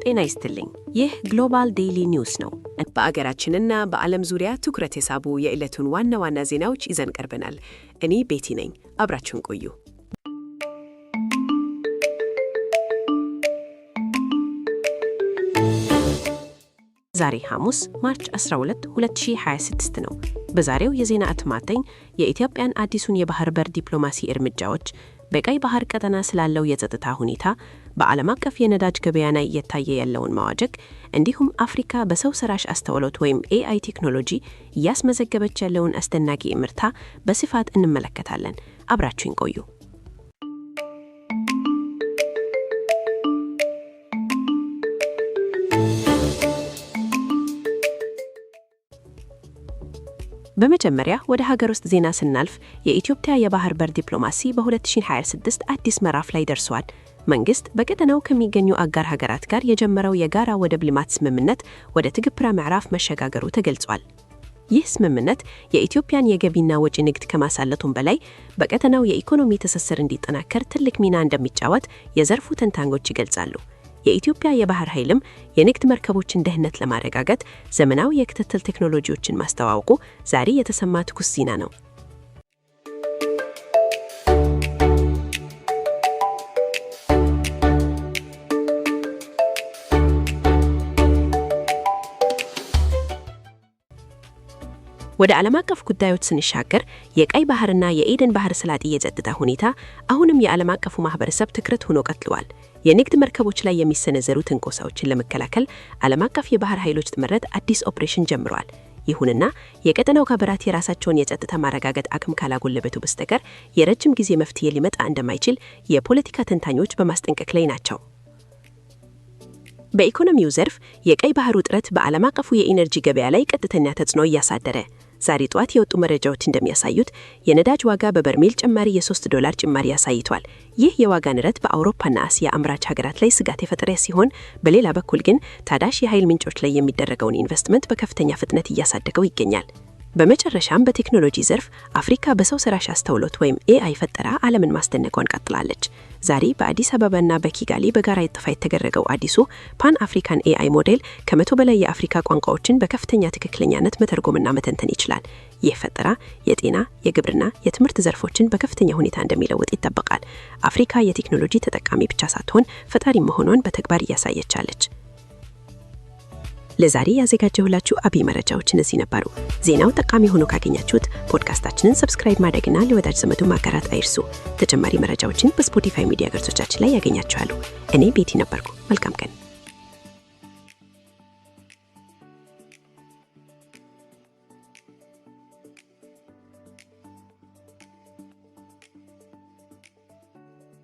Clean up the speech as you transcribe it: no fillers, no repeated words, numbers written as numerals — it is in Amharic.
ጤና ይስጥልኝ። ይህ ግሎባል ዴይሊ ኒውስ ነው። በአገራችንና በዓለም ዙሪያ ትኩረት የሳቡ የዕለቱን ዋና ዋና ዜናዎች ይዘን ቀርበናል። እኔ ቤቲ ነኝ። አብራችሁን ቆዩ። ዛሬ ሐሙስ ማርች 12 2026 ነው። በዛሬው የዜና እትማተኝ የኢትዮጵያን አዲሱን የባህር በር ዲፕሎማሲ እርምጃዎች፣ በቀይ ባህር ቀጠና ስላለው የጸጥታ ሁኔታ፣ በዓለም አቀፍ የነዳጅ ገበያ ላይ እየታየ ያለውን መዋዠቅ፣ እንዲሁም አፍሪካ በሰው ሰራሽ አስተውሎት ወይም AI ቴክኖሎጂ እያስመዘገበች ያለውን አስደናቂ እምርታ በስፋት እንመለከታለን። አብራችሁን ቆዩ። በመጀመሪያ ወደ ሀገር ውስጥ ዜና ስናልፍ የኢትዮጵያ የባህር በር ዲፕሎማሲ በ2026 አዲስ ምዕራፍ ላይ ደርሷል። መንግስት በቀጠናው ከሚገኙ አጋር ሀገራት ጋር የጀመረው የጋራ ወደብ ልማት ስምምነት ወደ ትግበራ ምዕራፍ መሸጋገሩ ተገልጿል። ይህ ስምምነት የኢትዮጵያን የገቢና ወጪ ንግድ ከማሳለጡም በላይ በቀጠናው የኢኮኖሚ ትስስር እንዲጠናከር ትልቅ ሚና እንደሚጫወት የዘርፉ ተንታኞች ይገልጻሉ። የኢትዮጵያ የባህር ኃይልም የንግድ መርከቦችን ደህንነት ለማረጋገጥ ዘመናዊ የክትትል ቴክኖሎጂዎችን ማስተዋወቁ ዛሬ የተሰማ ትኩስ ዜና ነው። ወደ ዓለም አቀፍ ጉዳዮች ስንሻገር የቀይ ባህርና የኤደን ባህር ሰላጤ የጸጥታ ሁኔታ አሁንም የዓለም አቀፉ ማህበረሰብ ትኩረት ሆኖ ቀጥሏል። የንግድ መርከቦች ላይ የሚሰነዘሩ ትንኮሳዎችን ለመከላከል ዓለም አቀፍ የባህር ኃይሎች ጥምረት አዲስ ኦፕሬሽን ጀምሯል። ይሁንና የቀጠናው ሀገራት የራሳቸውን የጸጥታ ማረጋገጥ አቅም ካላጎለበቱ በስተቀር የረጅም ጊዜ መፍትሄ ሊመጣ እንደማይችል የፖለቲካ ተንታኞች በማስጠንቀቅ ላይ ናቸው። በኢኮኖሚው ዘርፍ የቀይ ባህር ውጥረት በዓለም አቀፉ የኢነርጂ ገበያ ላይ ቀጥተኛ ተጽዕኖ እያሳደረ፣ ዛሬ ጠዋት የወጡ መረጃዎች እንደሚያሳዩት የነዳጅ ዋጋ በበርሜል ጭማሪ $3 ጭማሪ ያሳይቷል። ይህ የዋጋ ንረት በአውሮፓና እስያ አምራች ሀገራት ላይ ስጋት የፈጠረ ሲሆን፣ በሌላ በኩል ግን ታዳሽ የኃይል ምንጮች ላይ የሚደረገውን ኢንቨስትመንት በከፍተኛ ፍጥነት እያሳደገው ይገኛል። በመጨረሻም በቴክኖሎጂ ዘርፍ አፍሪካ በሰው ሰራሽ አስተውሎት ወይም AI ፈጠራ ዓለምን ማስደነቋን ቀጥላለች። ዛሬ በአዲስ አበባና በኪጋሊ በጋራ ይፋ የተደረገው አዲሱ ፓን አፍሪካን AI ሞዴል ከ100 በላይ የአፍሪካ ቋንቋዎችን በከፍተኛ ትክክለኛነት መተርጎምና መተንተን ይችላል። ይህ ፈጠራ የጤና፣ የግብርና፣ የትምህርት ዘርፎችን በከፍተኛ ሁኔታ እንደሚለውጥ ይጠበቃል። አፍሪካ የቴክኖሎጂ ተጠቃሚ ብቻ ሳትሆን ፈጣሪ መሆኗን በተግባር እያሳየቻለች። ለዛሬ ያዘጋጀሁላችሁ አብይ መረጃዎች እነዚህ ነበሩ። ዜናው ጠቃሚ ሆኖ ካገኛችሁት ፖድካስታችንን ሰብስክራይብ ማድረግና ለወዳጅ ዘመዱ ማጋራት አይርሱ። ተጨማሪ መረጃዎችን በስፖቲፋይ ሚዲያ ገጾቻችን ላይ ያገኛችኋሉ። እኔ ቤቲ ነበርኩ። መልካም ቀን።